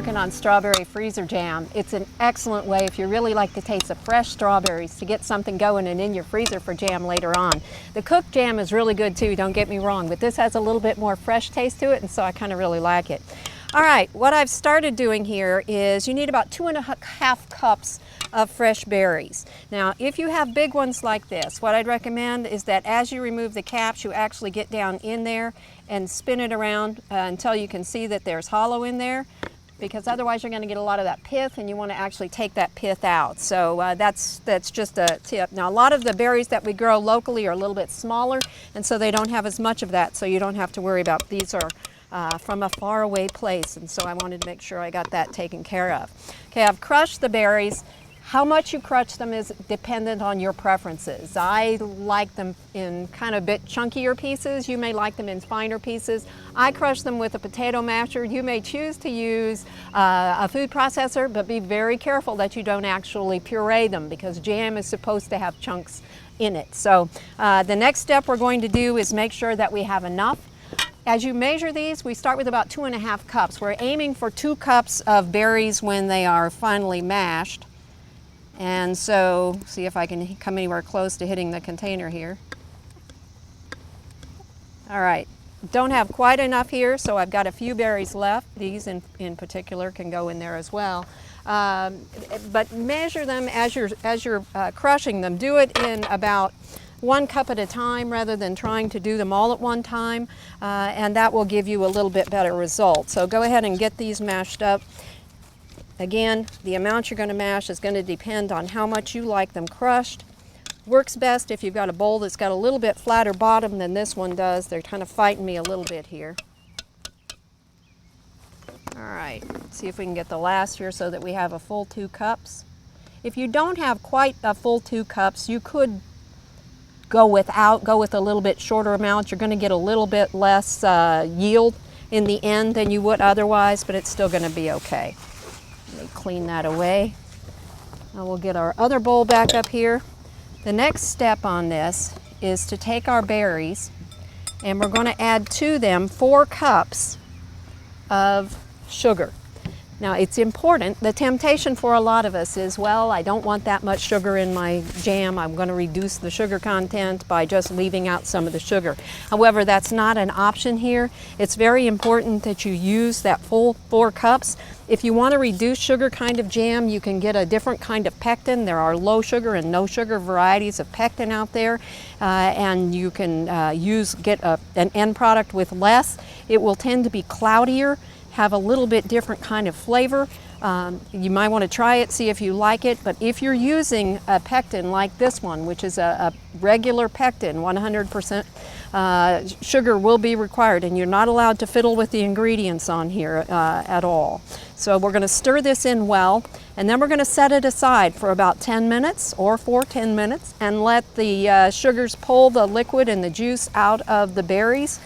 working on strawberry freezer jam, it's an excellent way if you really like the taste of fresh strawberries to get something going and in your freezer for jam later on. The cooked jam is really good too, don't get me wrong, but this has a little bit more fresh taste to it, and so I kind of really like it. All right, what I've started doing here is you need about 2.5 cups of fresh berries. Now, if you have big ones like this, what I'd recommend is that as you remove the caps, you actually get down in there and spin it around until you can see that there's hollow in there, because otherwise you're going to get a lot of that pith, and you want to actually take that pith out. So that's just a tip. Now, a lot of the berries that we grow locally are a little bit smaller, and so they don't have as much of that, so you don't have to worry about. These are from a faraway place, and so I wanted to make sure I got that taken care of. Okay, I've crushed the berries. How much you crush them is dependent on your preferences. I like them in kind of a bit chunkier pieces. You may like them in finer pieces. I crush them with a potato masher. You may choose to use a food processor, but be very careful that you don't actually puree them, because jam is supposed to have chunks in it. So the next step we're going to do is make sure that we have enough. As you measure these, we start with about 2.5 cups. We're aiming for 2 cups of berries when they are finally mashed. And so, see if I can come anywhere close to hitting the container here. All right, don't have quite enough here, so I've got a few berries left. These in particular can go in there as well. But measure them as you're crushing them. Do it in about 1 cup at a time rather than trying to do them all at one time, and that will give you a little bit better result. So go ahead and get these mashed up. Again, the amount you're going to mash is going to depend on how much you like them crushed. Works best if you've got a bowl that's got a little bit flatter bottom than this one does. They're kind of fighting me a little bit here. All right, let's see if we can get the last here so that we have a full 2 cups. If you don't have quite a full 2 cups, you could go with a little bit shorter amount. You're going to get a little bit less yield in the end than you would otherwise, but it's still going to be okay. Let me clean that away. Now we'll get our other bowl back up here. The next step on this is to take our berries, and we're going to add to them 4 cups of sugar. Now, it's important. The temptation for a lot of us is, well, I don't want that much sugar in my jam. I'm going to reduce the sugar content by just leaving out some of the sugar. However, that's not an option here. It's very important that you use that full 4 cups. If you want to reduce sugar kind of jam, you can get a different kind of pectin. There are low sugar and no sugar varieties of pectin out there, and you can get an end product with less. It will tend to be cloudier, have a little bit different kind of flavor. You might want to try it, see if you like it, but if you're using a pectin like this one, which is a regular pectin, 100%, sugar will be required, and you're not allowed to fiddle with the ingredients on here at all. So we're going to stir this in well, and then we're going to set it aside for about 10 minutes or for 10 minutes and let the sugars pull the liquid and the juice out of the berries.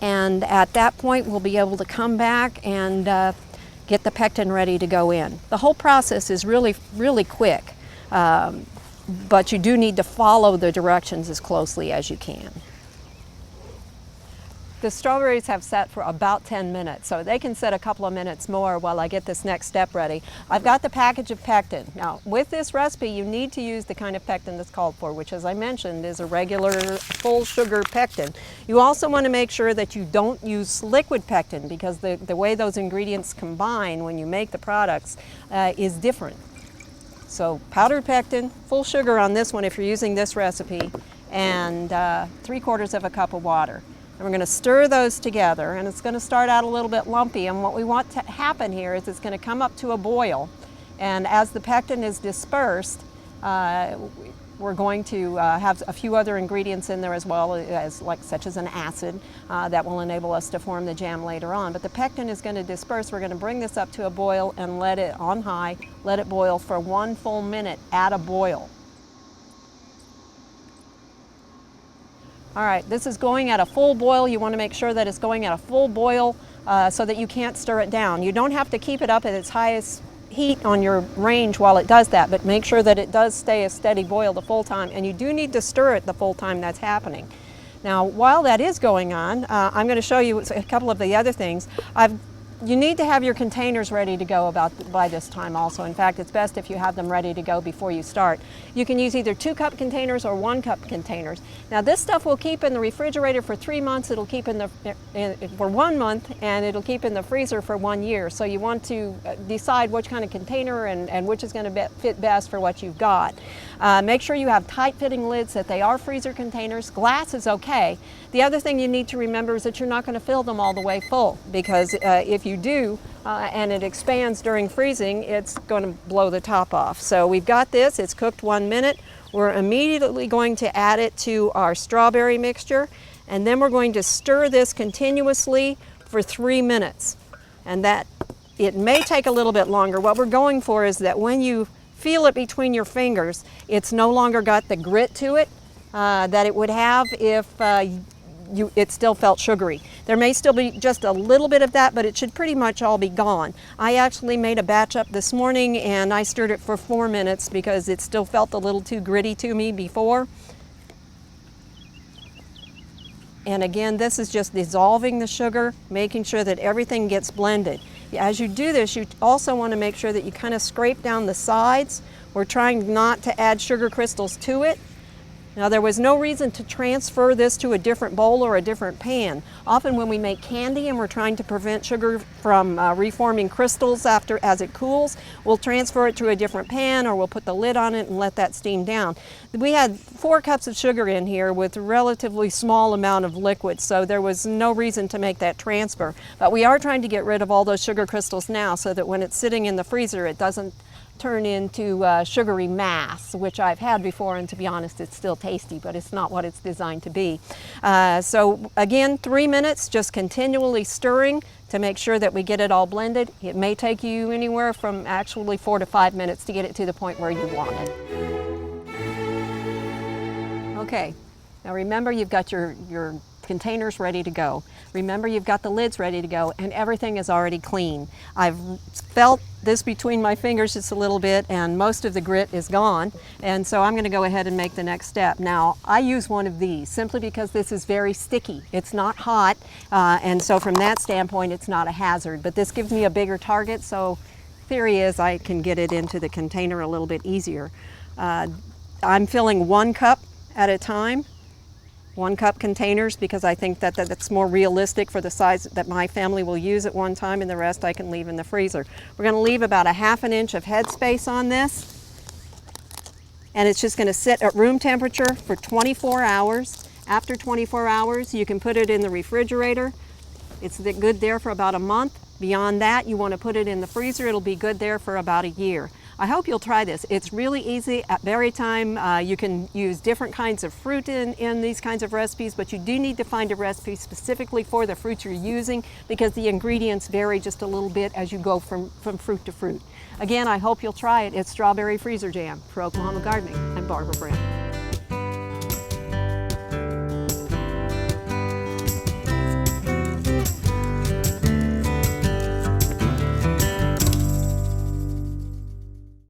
And at that point, we'll be able to come back and get the pectin ready to go in. The whole process is really, really quick, but you do need to follow the directions as closely as you can. The strawberries have set for about 10 minutes, so they can set a couple of minutes more while I get this next step ready. I've got the package of pectin. Now, with this recipe, you need to use the kind of pectin that's called for, which, as I mentioned, is a regular full sugar pectin. You also want to make sure that you don't use liquid pectin, because the way those ingredients combine when you make the products is different. So powdered pectin, full sugar on this one if you're using this recipe, and 3/4 cup of water. And we're going to stir those together, and it's going to start out a little bit lumpy, and what we want to happen here is it's going to come up to a boil, and as the pectin is dispersed, we're going to have a few other ingredients in there as well, such as an acid that will enable us to form the jam later on. But the pectin is going to disperse. We're going to bring this up to a boil and let it on high, let it boil for 1 full minute at a boil. All right, this is going at a full boil. You want to make sure that it's going at a full boil so that you can't stir it down. You don't have to keep it up at its highest heat on your range while it does that, but make sure that it does stay a steady boil the full time, and you do need to stir it the full time that's happening. Now, while that is going on, I'm going to show you a couple of the other things. I've You need to have your containers ready to go by this time also. In fact, it's best if you have them ready to go before you start. You can use either 2-cup containers or 1-cup containers. Now this stuff will keep in the refrigerator for 3 months, it'll keep for 1 month, and it'll keep in the freezer for 1 year. So you want to decide which kind of container and which is going to fit best for what you've got. Make sure you have tight fitting lids, that they are freezer containers. Glass is okay. The other thing you need to remember is that you're not going to fill them all the way full, because if you do and it expands during freezing, it's going to blow the top off. So we've got this, it's cooked 1 minute. We're immediately going to add it to our strawberry mixture, and then we're going to stir this continuously for 3 minutes. And that, it may take a little bit longer. What we're going for is that when you feel it between your fingers, it's no longer got the grit to it that it would have if it still felt sugary. There may still be just a little bit of that, but it should pretty much all be gone. I actually made a batch up this morning and I stirred it for 4 minutes because it still felt a little too gritty to me before. And again, this is just dissolving the sugar, making sure that everything gets blended. As you do this, you also want to make sure that you kind of scrape down the sides. We're trying not to add sugar crystals to it. Now, there was no reason to transfer this to a different bowl or a different pan. Often when we make candy and we're trying to prevent sugar from reforming crystals as it cools, we'll transfer it to a different pan, or we'll put the lid on it and let that steam down. We had 4 cups of sugar in here with a relatively small amount of liquid, so there was no reason to make that transfer. But we are trying to get rid of all those sugar crystals now so that when it's sitting in the freezer, it doesn't turn into sugary mass, which I've had before, and to be honest, it's still tasty, but it's not what it's designed to be. So again, 3 minutes, just continually stirring to make sure that we get it all blended. It may take you anywhere from actually 4 to 5 minutes to get it to the point where you want it. Okay, now remember, you've got your containers ready to go. Remember, you've got the lids ready to go, and everything is already clean. I've felt this between my fingers just a little bit, and most of the grit is gone, and so I'm going to go ahead and make the next step. Now, I use one of these simply because this is very sticky. It's not hot, and so from that standpoint, it's not a hazard, but this gives me a bigger target, so theory is I can get it into the container a little bit easier. I'm filling 1 cup at a time. 1-cup containers, because I think that's more realistic for the size that my family will use at one time, and the rest I can leave in the freezer. We're going to leave about a 1/2 inch of headspace on this, and it's just going to sit at room temperature for 24 hours. After 24 hours, you can put it in the refrigerator. It's good there for about a month. Beyond that, you want to put it in the freezer. It'll be good there for about a year. I hope you'll try this. It's really easy. At berry time, you can use different kinds of fruit in these kinds of recipes, but you do need to find a recipe specifically for the fruit you're using, because the ingredients vary just a little bit as you go from fruit to fruit. Again, I hope you'll try it. It's Strawberry Freezer Jam. For Oklahoma Gardening, I'm Barbara Brown.